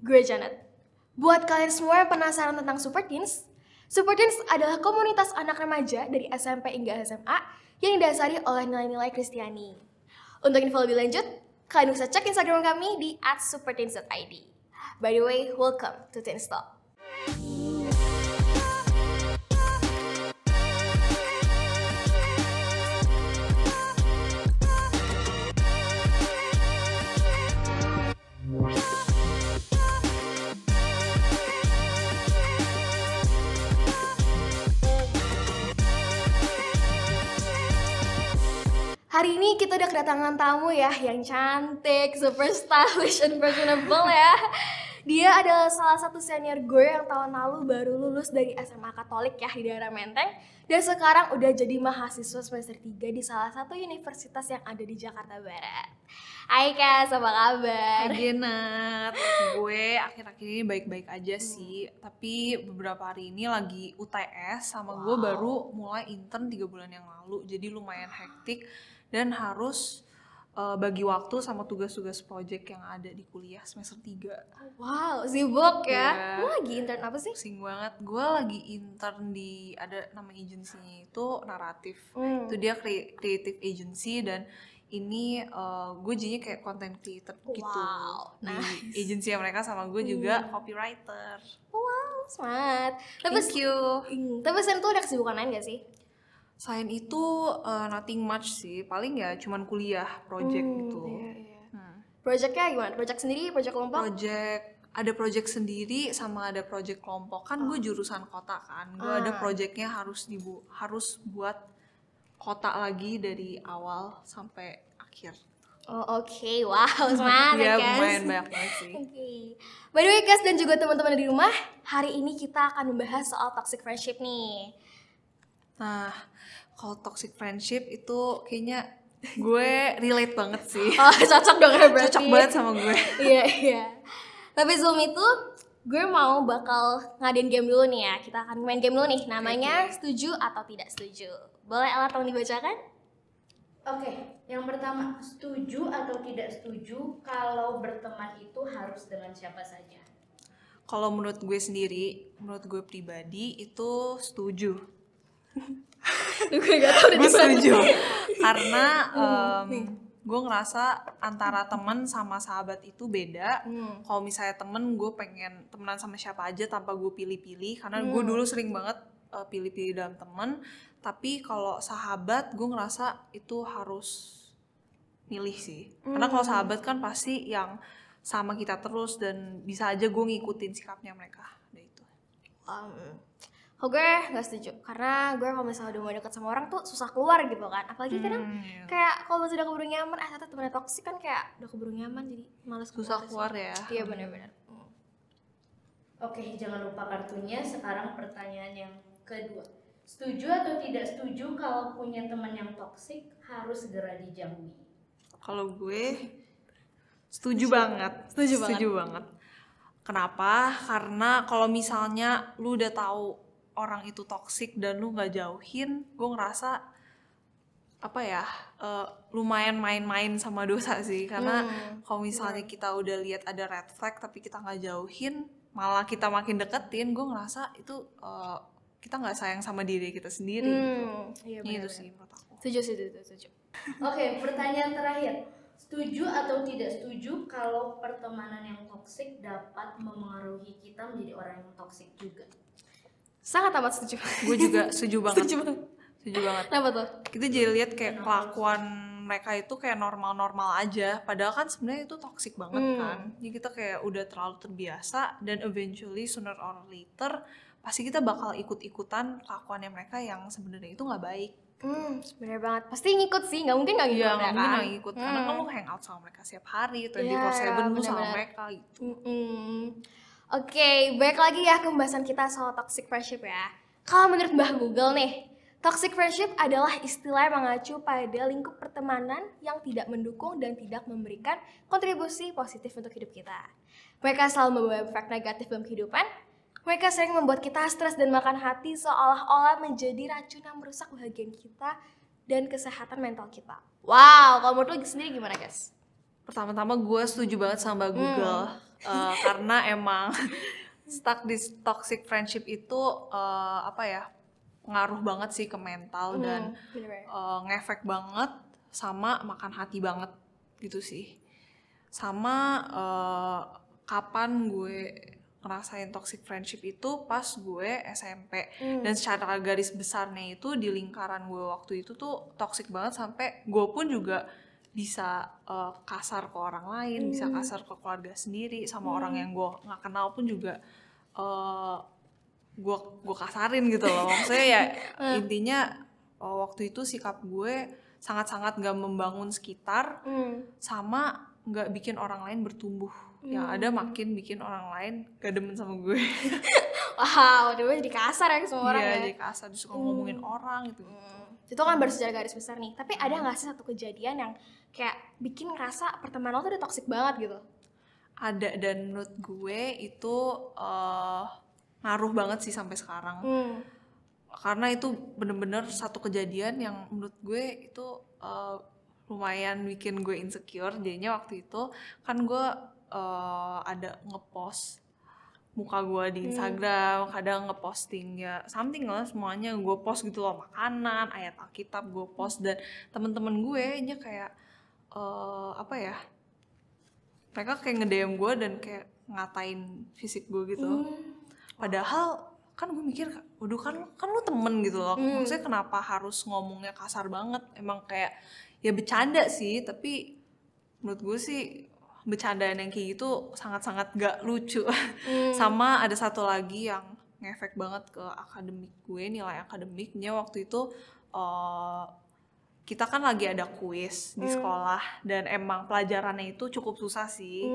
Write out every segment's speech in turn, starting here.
Gue Janet. Buat kalian semua yang penasaran tentang Super Teens adalah komunitas anak remaja dari SMP hingga SMA yang didasari oleh nilai-nilai Kristiani. Untuk info lebih lanjut, kalian bisa cek Instagram kami di @superteens.id. By the way, welcome to Teens Talk. Hari ini kita udah kedatangan tamu ya yang cantik, super stylish and fashionable ya. Dia adalah salah satu senior gue yang tahun lalu baru lulus dari SMA Katolik ya di daerah Menteng. Dan sekarang udah jadi mahasiswa semester 3 di salah satu universitas yang ada di Jakarta Barat. Hai Kas, apa kabar? Hai Genat, gue akhir-akhir ini baik-baik aja sih. Tapi beberapa hari ini lagi UTS sama gue baru mulai intern 3 bulan yang lalu. Jadi lumayan hektik dan harus bagi waktu sama tugas-tugas project yang ada di kuliah semester 3. Wow, sibuk ya? Lu lagi intern apa sih? Pusing banget. Gue lagi intern di, ada nama agensinya itu Naratif. Itu dia creative agency dan ini gue jadinya kayak content creator gitu. Wow, di agensi mereka sama gue juga copywriter. Wow, smart. Thank you. Tapi selain itu ada kesibukan lain gak sih? Selain itu nothing much sih, paling ya cuman kuliah, project gitu. Projectnya gimana? Project sendiri, project kelompok? Ada project sendiri sama ada project kelompok. Kan gue jurusan kota kan, gue ada projectnya harus buat kota lagi dari awal sampai akhir. Oh oke. Wow, semangat ya guys. lumayan banyak banget sih. Okay. By the way guys dan juga teman-teman di rumah, hari ini kita akan membahas soal toxic friendship nih. Nah, kalau toxic friendship itu kayaknya gue relate banget sih. Oh, cocok dong ya berarti. Cocok banget sama gue. Iya. Tapi sebelum itu, gue mau bakal ngadain game dulu nih ya. Kita akan main game dulu nih, namanya setuju atau tidak setuju. Boleh Ella tolong dibacakan? Oke, yang pertama, setuju atau tidak setuju kalau berteman itu harus dengan siapa saja? Kalau menurut gue sendiri, menurut gue pribadi itu setuju. Gue gak tau Gue setuju karena gue ngerasa antara teman sama sahabat itu beda. Kalau misalnya temen, gue pengen temenan sama siapa aja tanpa gue pilih-pilih. Karena gue dulu sering banget pilih-pilih dalam temen. Tapi kalau sahabat, gue ngerasa itu harus milih sih. Karena kalau sahabat kan pasti yang sama kita terus dan bisa aja gue ngikutin sikapnya mereka. Udah itu. Kalau gue gak setuju, karena gue kalau misalnya udah mau deket sama orang tuh susah keluar gitu kan. Apalagi kadang kayak kalau misalnya udah keburu nyaman, ternyata temennya toksik kan kayak udah keburu nyaman jadi males susah keluar ya. Iya benar-benar. Oke, jangan lupa kartunya. Sekarang pertanyaan yang kedua. Setuju atau tidak setuju kalau punya teman yang toksik harus segera dijauhi? Kalau gue setuju banget. Setuju banget. Kenapa? Karena kalau misalnya lu udah tahu orang itu toksik dan lu nggak jauhin, gue ngerasa lumayan main-main sama dosa sih. Karena kalau misalnya kita udah lihat ada red flag tapi kita nggak jauhin, malah kita makin deketin, gue ngerasa itu kita nggak sayang sama diri kita sendiri gitu. Iya, itu sih menurut aku. Setuju. Oke, pertanyaan terakhir. Setuju atau tidak setuju kalau pertemanan yang toksik dapat memengaruhi kita menjadi orang yang toksik juga? Sangat amat setuju. Gue juga setuju banget. Setuju banget. Kenapa tuh? Kita jadi lihat kayak kelakuan mereka itu kayak normal-normal aja. Padahal kan sebenarnya itu toxic banget kan. Jadi kita kayak udah terlalu terbiasa dan eventually sooner or later pasti kita bakal ikut-ikutan kelakuannya mereka yang sebenarnya itu nggak baik. Bener banget. Pasti ngikut sih, nggak mungkin nggak ngikut ya mungkin kan? nggak ngikut. Karena kan lu hangout sama mereka setiap hari, 24/7 lu sama mereka gitu. Oke, balik lagi ya ke pembahasan kita soal toxic friendship ya. Kalau menurut Mbah Google nih, toxic friendship adalah istilah yang mengacu pada lingkup pertemanan yang tidak mendukung dan tidak memberikan kontribusi positif untuk hidup kita. Mereka selalu membawa efek negatif dalam kehidupan. Mereka sering membuat kita stres dan makan hati seolah-olah menjadi racun yang merusak kebahagiaan kita dan kesehatan mental kita. Wow, kalau menurut lo sendiri gimana guys? Pertama-tama gue setuju banget sama Mbak Google. karena emang stuck di toxic friendship itu apa ya, ngaruh banget sih ke mental dan ngefek banget sama makan hati banget gitu sih. Sama kapan gue ngerasain toxic friendship itu pas gue SMP. Dan secara garis besarnya itu di lingkaran gue waktu itu tuh toxic banget sampai gue pun juga bisa kasar ke orang lain, bisa kasar ke keluarga sendiri, sama orang yang gue nggak kenal pun juga gue kasarin gitu loh. Maksudnya ya intinya waktu itu sikap gue sangat-sangat gak membangun sekitar, sama gak bikin orang lain bertumbuh. Yang ada makin bikin orang lain gak demen sama gue. Wow, udah jadi kasar ya semua orang ya? Iya, jadi kasar, suka ngomongin orang gitu. Itu kan baru secara garis besar nih. Tapi ada gak sih satu kejadian yang kayak bikin ngerasa pertemanan lo tuh udah toxic banget gitu? Ada, dan menurut gue itu ngaruh banget sih sampai sekarang. Karena itu bener-bener satu kejadian yang menurut gue itu lumayan bikin gue insecure. Jadinya waktu itu kan gue ada ngepost muka gue di Instagram, kadang ngeposting ya something lah, semuanya gue post gitu loh, makanan, ayat Alkitab gue post, dan temen-temen gue nya kayak apa ya, mereka kayak nge-DM gue dan kayak ngatain fisik gue gitu. Padahal kan gue mikir, waduh kan lu temen gitu loh, maksudnya kenapa harus ngomongnya kasar banget? Emang kayak ya bercanda sih, tapi menurut gue sih bercandaan yang kayak gitu sangat-sangat gak lucu. Sama ada satu lagi yang ngefek banget ke akademik gue, nilai akademiknya waktu itu. Kita kan lagi ada kuis di sekolah, dan emang pelajarannya itu cukup susah sih,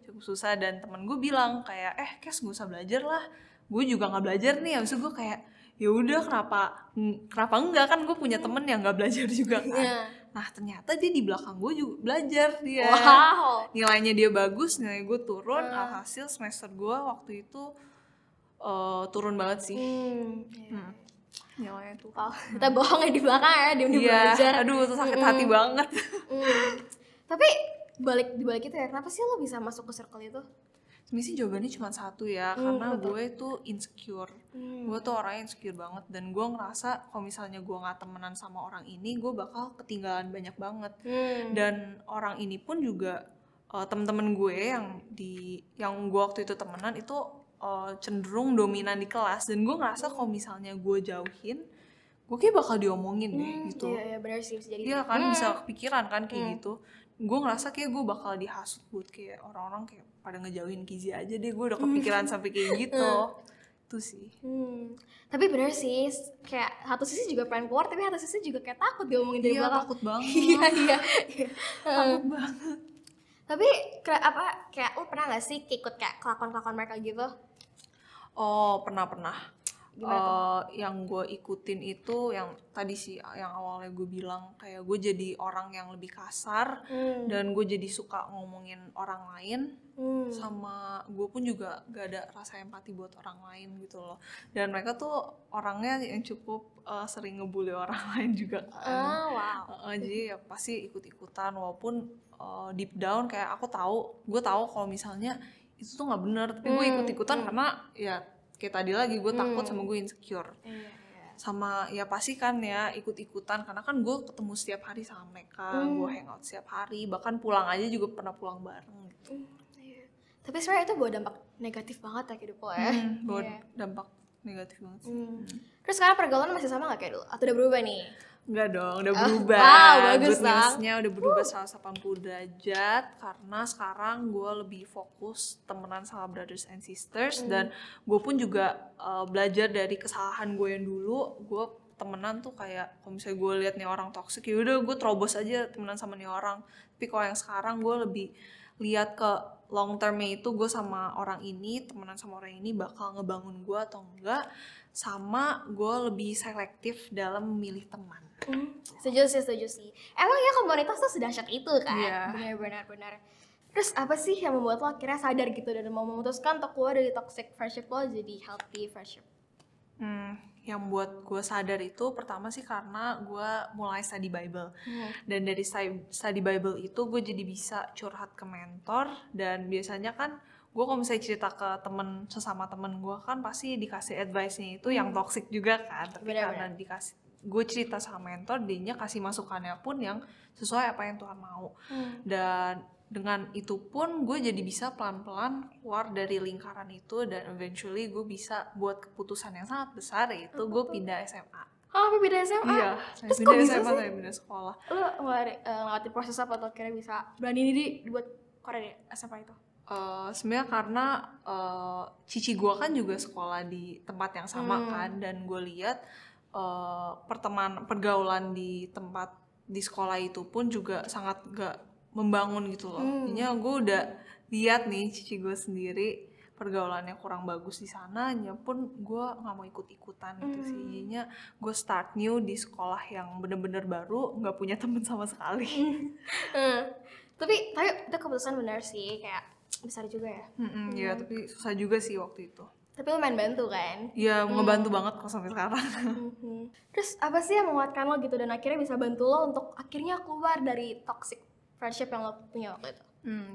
cukup susah, dan temen gue bilang kayak Kes gak usah belajar lah, gue juga nggak belajar nih. Habis itu gue kayak ya udah, kenapa enggak, kan gue punya temen yang nggak belajar juga kan. Nah ternyata dia di belakang gue juga belajar dia. Nilainya dia bagus, nilai gue turun. Alhasil semester gue waktu itu turun banget sih. Nilainya tuh. Kita bohong ya di belakang ya, dia belajar. Aduh, itu sakit hati banget. Tapi dibalik itu ya, kenapa sih lo bisa masuk ke circle itu? Sebenarnya sih jawabannya cuma satu ya, karena gue tuh insecure. Gue tuh orangnya insecure banget, dan gue ngerasa kalau misalnya gue nggak temenan sama orang ini, gue bakal ketinggalan banyak banget. Dan orang ini pun juga temen-temen gue yang gue waktu itu temenan itu cenderung dominan di kelas, dan gue ngerasa kalau misalnya gue jauhin, gue kayak bakal diomongin deh gitu. Iya benar sih, bisa jadi. Iya kan, bisa kepikiran kan kayak gitu. Gue ngerasa kayak gue bakal dihasut buat kayak orang-orang kayak pada ngejauhin Kizi aja deh. Gue udah kepikiran sampai kayak gitu. Itu sih. Tapi bener sih, kayak satu sisi juga pengen keluar, tapi satu sisi juga kayak takut diomongin dari belakang. Iya, takut banget. Iya. Takut banget. Tapi kayak lo pernah gak sih ikut kayak kelakuan-kelakuan mereka gitu? Oh, pernah. Yang gue ikutin itu yang tadi sih, yang awalnya gue bilang kayak gue jadi orang yang lebih kasar, dan gue jadi suka ngomongin orang lain, sama gue pun juga gak ada rasa empati buat orang lain gitu loh. Dan mereka tuh orangnya yang cukup sering ngebully orang lain juga kan. Jadi ya pasti ikut-ikutan, walaupun deep down kayak gue tahu kalau misalnya itu tuh nggak benar, tapi gue ikut-ikutan karena ya kayak tadi lagi gue takut, sama gue insecure. Sama ya pasti kan ya ikut-ikutan, karena kan gue ketemu setiap hari sama mereka, gue hangout setiap hari, bahkan pulang aja juga pernah pulang bareng gitu. Tapi sebenarnya itu bawa dampak negatif banget ya hidup lo ya. Bawa dampak negatif banget sih. Terus sekarang pergaulan masih sama gak kayak dulu? Atau udah berubah nih? Enggak dong, udah berubah. Bagus Good news-nya udah berubah 180 derajat, karena sekarang gue lebih fokus temenan sama brothers and sisters, dan gue pun juga belajar dari kesalahan gue yang dulu. Gue temenan tuh kayak kalau misalnya gue liat nih orang toxic, ya udah gue terobos aja temenan sama nih orang. Tapi kalau yang sekarang gue lebih lihat ke long termnya, itu gue sama orang ini, temenan sama orang ini bakal ngebangun gue atau enggak, sama gue lebih selektif dalam memilih teman. Setuju sih. Emang ya komunitas tuh sedahsyat itu kan? Iya. Benar. Terus apa sih yang membuat lo akhirnya sadar gitu dan mau memutuskan untuk keluar dari toxic friendship lo jadi healthy friendship? Yang buat gue sadar itu pertama sih karena gue mulai study Bible. Dan dari study Bible itu gue jadi bisa curhat ke mentor, dan biasanya kan gue kalau misalnya cerita ke sesama temen gue kan pasti dikasih advice-nya itu yang toxic juga kan, tapi karena gue cerita sama mentor, dianya kasih masukannya pun yang sesuai apa yang Tuhan mau. Dan dengan itu pun gue jadi bisa pelan-pelan keluar dari lingkaran itu, dan eventually gue bisa buat keputusan yang sangat besar, yaitu gue pindah SMA. Apa pindah SMA? Iya, terus pindah kok bisa SMA, sih? pindah sekolah. Lu ngelewatin proses apa tuh akhirnya bisa berani diri buat keluar dari SMA itu? Sebenarnya karena cici gue kan juga sekolah di tempat yang sama kan, dan gue lihat pergaulan di tempat di sekolah itu pun juga sangat gak membangun gitu loh. Jadinya gue udah lihat nih cici gue sendiri pergaulannya kurang bagus di sana, pun gue nggak mau ikut-ikutan gitu sih. Jadinya gue start new di sekolah yang bener-bener baru, nggak punya temen sama sekali. Tapi itu keputusan benar sih, kayak besar juga ya. Iya, tapi susah juga sih waktu itu. Tapi lumayan bantu kan? Iya, ngebantu banget kok sampai sekarang. Terus apa sih yang menguatkan lo gitu dan akhirnya bisa bantu lo untuk akhirnya keluar dari toxic friendship yang lo punya waktu itu?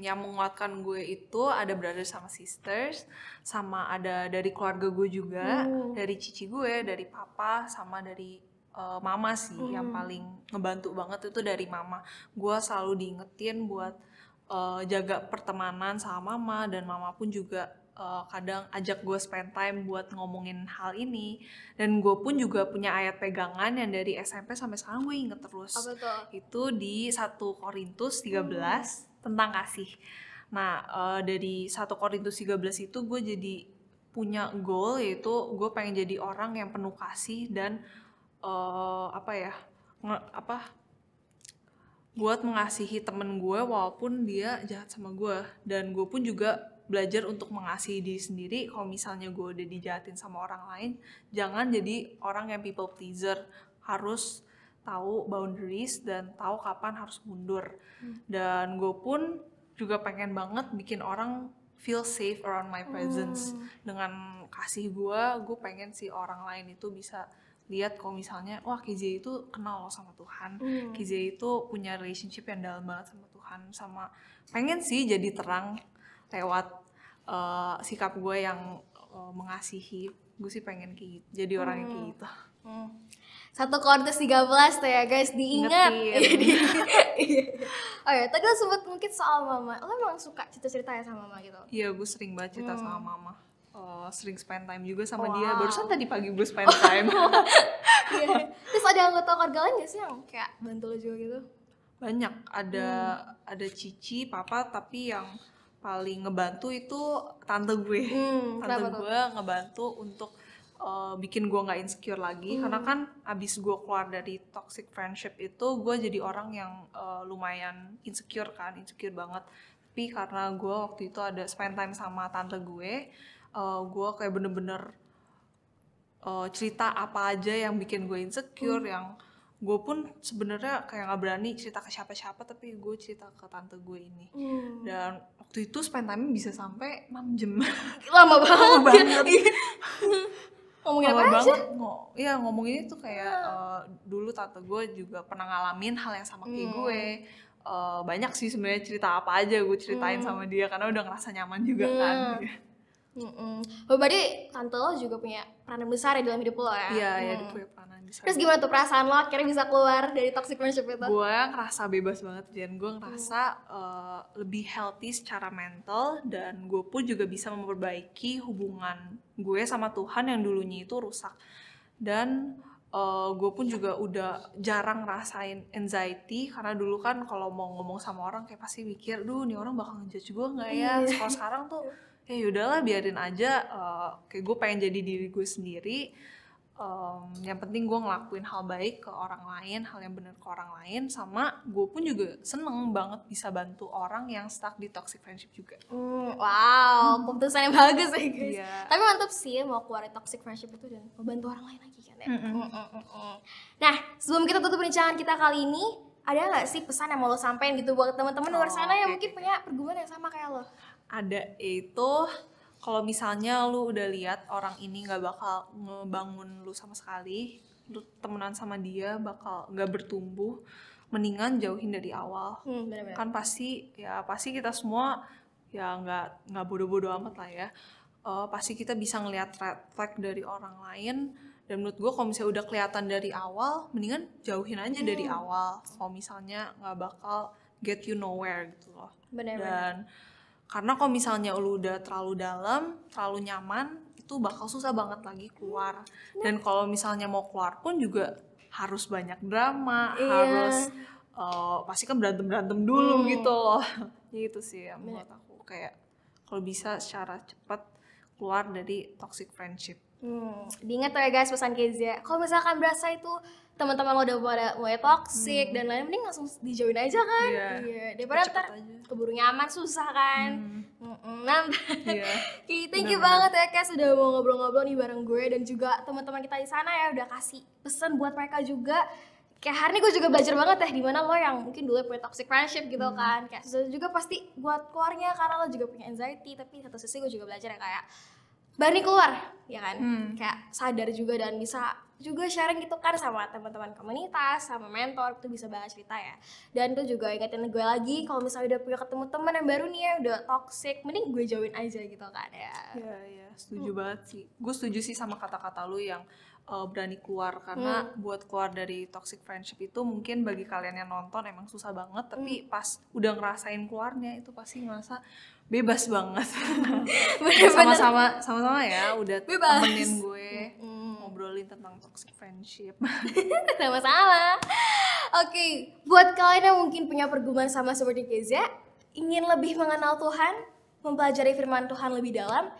Yang menguatkan gue itu ada brother sama sisters, sama ada dari keluarga gue juga, dari cici gue, dari papa, sama dari mama sih. Yang paling ngebantu banget itu dari mama. Gue selalu diingetin buat jaga pertemanan sama mama, dan mama pun juga kadang ajak gue spend time buat ngomongin hal ini. Dan gue pun juga punya ayat pegangan yang dari SMP sampai sekarang gue inget terus. Apa tuh? Itu di 1 Korintus 13 tentang kasih. Nah, dari 1 Korintus 13 itu gue jadi punya goal, yaitu gue pengen jadi orang yang penuh kasih dan buat mengasihi temen gue walaupun dia jahat sama gue. Dan gue pun juga belajar untuk mengasihi diri sendiri. Kalau misalnya gue udah dijahatin sama orang lain, jangan jadi orang yang people pleaser. Harus tahu boundaries dan tahu kapan harus mundur. Dan gue pun juga pengen banget bikin orang feel safe around my presence. Dengan kasih gue pengen sih orang lain itu bisa lihat kalau misalnya, wah KJ itu kenal loh sama Tuhan. KJ itu punya relationship yang dalam banget sama Tuhan. Sama pengen sih jadi terang lewat sikap gue yang mengasihi. Gue sih pengen kayak gitu, jadi orang yang kayak gitu. 1 Korintus 13 tuh ya guys, diingat. Oh ya, tadi lo sebut mungkin soal mama. Lo emang suka cerita-cerita ya sama mama gitu? Iya, gue sering banget cerita sama mama. Sering spend time juga sama dia. Barusan tadi pagi gue spend time. Terus ada anggota keluarga lain gak sih yang kayak bantu lo juga gitu? Banyak, ada cici, papa, tapi yang paling ngebantu itu tante gue. Tante gue ngebantu untuk bikin gue nggak insecure lagi, karena kan abis gue keluar dari toxic friendship itu gue jadi orang yang lumayan insecure banget. Tapi karena gue waktu itu ada spend time sama tante gue kayak bener-bener cerita apa aja yang bikin gue insecure, yang gue pun sebenarnya kayak nggak berani cerita ke siapa-siapa, tapi gue cerita ke tante gue ini. Dan waktu itu spend time bisa sampai 6 jam. Lama banget. Ngomongin apa aja? Iya, ngomongin itu kayak dulu tante gue juga pernah ngalamin hal yang sama kayak gue. Banyak sih sebenarnya cerita apa aja gue ceritain sama dia, karena udah ngerasa nyaman juga kan. Berarti tante lo juga punya peranan besar ya dalam hidup lo ya? Iya, dia punya peranan besar. Terus gimana tuh perasaan lo akhirnya bisa keluar dari toxic friendship itu? Gue ngerasa bebas banget, dan gue ngerasa lebih healthy secara mental, dan gue pun juga bisa memperbaiki hubungan gue sama Tuhan yang dulunya itu rusak. Dan gue pun juga udah jarang ngerasain anxiety, karena dulu kan kalau mau ngomong sama orang kayak pasti mikir, duh nih orang bakal ngejudge gue nggak ya? Kalau sekarang tuh ya yaudahlah, biarin aja. Kayak gue pengen jadi diri gue sendiri. Yang penting gue ngelakuin hal baik ke orang lain, hal yang benar ke orang lain, sama gue pun juga seneng banget bisa bantu orang yang stuck di toxic friendship juga. Wow, keputusan yang bagus ya guys. Yeah. Tapi mantap sih mau keluar dari toxic friendship itu dan membantu orang lain lagi kan ya. Nah, sebelum kita tutup perbincangan kita kali ini, ada nggak sih pesan yang mau lo sampein gitu buat teman-teman luar sana yang mungkin punya pergumulan yang sama kayak lo? Ada, itu kalau misalnya lu udah lihat orang ini nggak bakal ngebangun lu sama sekali, lu temenan sama dia bakal nggak bertumbuh, mendingan jauhin dari awal. Bener-bener. Kan pasti kita semua ya nggak bodoh-bodoh amat lah ya. Pasti kita bisa ngelihat red flag dari orang lain, dan menurut gue kalau misalnya udah kelihatan dari awal, mendingan jauhin aja dari awal. Kalau misalnya nggak bakal get you nowhere gitu loh. Bener-bener. Dan karena kalau misalnya lu udah terlalu dalam, terlalu nyaman, itu bakal susah banget lagi keluar. Dan kalau misalnya mau keluar pun juga harus banyak drama, harus pasti kan berantem dulu gitu loh. Gitu sih ya menurut aku, kayak kalau bisa secara cepat keluar dari toxic friendship. Diingat ya guys pesan Kezia, kalau misalkan berasa itu teman-teman lo udah mulai toxic dan lain, mending langsung dijauhin aja kan. Daripada ntar keburu nyaman susah kan. Thank you banget ya Kes udah mau ngobrol-ngobrol nih bareng gue, dan juga teman-teman kita di sana ya udah kasih pesan buat mereka juga. Kayak hari ini gue juga belajar banget ya, dimana lo yang mungkin dulu punya toxic friendship gitu kan, kayak susah juga pasti buat keluarnya karena lo juga punya anxiety. Tapi satu sisi gue juga belajar ya kayak berani keluar ya kan, kayak sadar juga dan bisa juga sharing gitu kan sama teman-teman komunitas, sama mentor, itu bisa banget cerita ya. Dan itu juga ingetin gue lagi, kalau misalnya udah punya ketemu teman yang baru nih ya udah toxic, mending gue jauhin aja gitu kan ya. Iya, setuju banget sih. Gue setuju sih sama kata-kata lu yang berani keluar, karena buat keluar dari toxic friendship itu mungkin bagi kalian yang nonton emang susah banget, tapi pas udah ngerasain keluarnya itu pasti ngerasa bebas banget. Sama-sama ya udah bebas. Temenin gue ngobrolin tentang toxic friendship. Sama-sama. Oke, buat kalian yang mungkin punya pergumulan sama seperti Kezia, ingin lebih mengenal Tuhan, mempelajari firman Tuhan lebih dalam,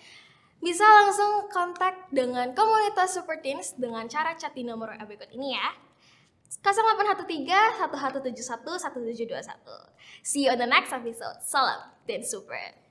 bisa langsung kontak dengan komunitas Super Teens dengan cara chat di nomor berikut ini ya. 0813 1171 1721. See you on the next episode. Salam Teen Super.